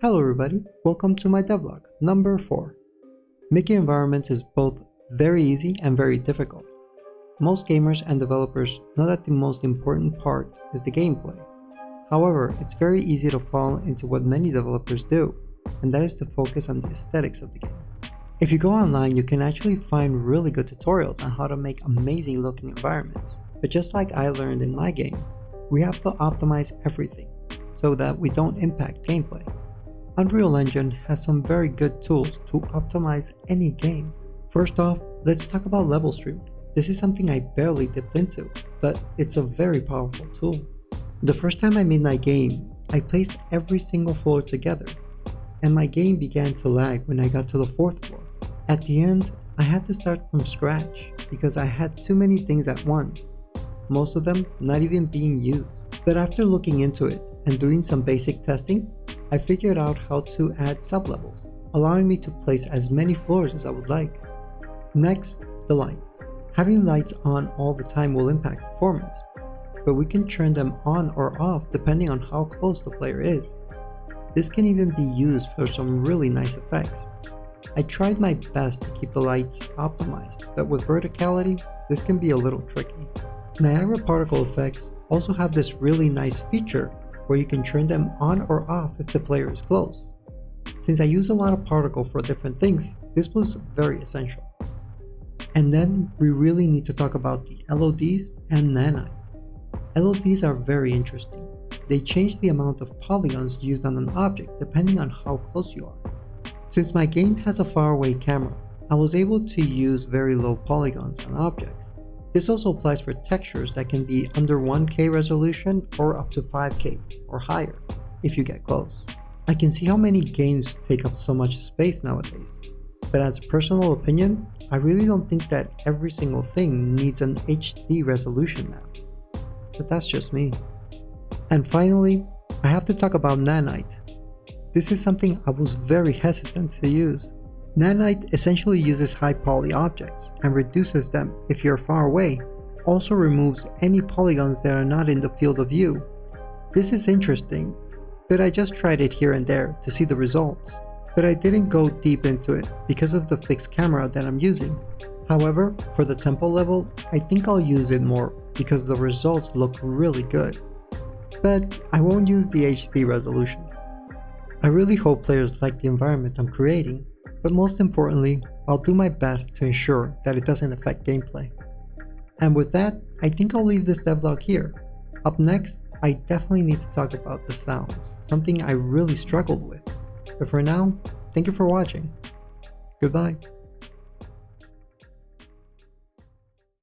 Hello everybody, welcome to my devlog number 4. Making environments is both very easy and very difficult. Most gamers and developers know that the most important part is the gameplay. However, it's very easy to fall into what many developers do, and that is to focus on the aesthetics of the game. If you go online, you can actually find really good tutorials on how to make amazing looking environments. But just like I learned in my game, we have to optimize everything so that we don't impact gameplay. Unreal Engine has some very good tools to optimize any game. First off, let's talk about level stream. This is something I barely dipped into, but it's a very powerful tool. The first time I made my game, I placed every single floor together, and my game began to lag when I got to the 4th floor. At the end, I had to start from scratch because I had too many things at once, most of them not even being used. But after looking into it and doing some basic testing, I figured out how to add sublevels, allowing me to place as many floors as I would like. Next, the lights. Having lights on all the time will impact performance, but we can turn them on or off depending on how close the player is. This can even be used for some really nice effects. I tried my best to keep the lights optimized, but with verticality, this can be a little tricky. Niagara particle effects also have this really nice feature where you can turn them on or off if the player is close. Since I use a lot of particle for different things, this was very essential. And then we really need to talk about the LODs and nanite. LODs are very interesting. They change the amount of polygons used on an object depending on how close you are. Since my game has a faraway camera, I was able to use very low polygons on objects. This also applies for textures that can be under 1K resolution or up to 5K or higher if you get close. I can see how many games take up so much space nowadays, but as a personal opinion, I really don't think that every single thing needs an HD resolution now. But that's just me. And finally, I have to talk about nanite. This is something I was very hesitant to use. Nanite essentially uses high poly objects and reduces them if you're far away, also removes any polygons that are not in the field of view. This is interesting, but I just tried it here and there to see the results. But I didn't go deep into it because of the fixed camera that I'm using. However, for the tempo level, I think I'll use it more because the results look really good. But I won't use the HD resolutions. I really hope players like the environment I'm creating. But most importantly, I'll do my best to ensure that it doesn't affect gameplay. And with that, I think I'll leave this devlog here. Up next, I definitely need to talk about the sounds, something I really struggled with. But for now, thank you for watching. Goodbye.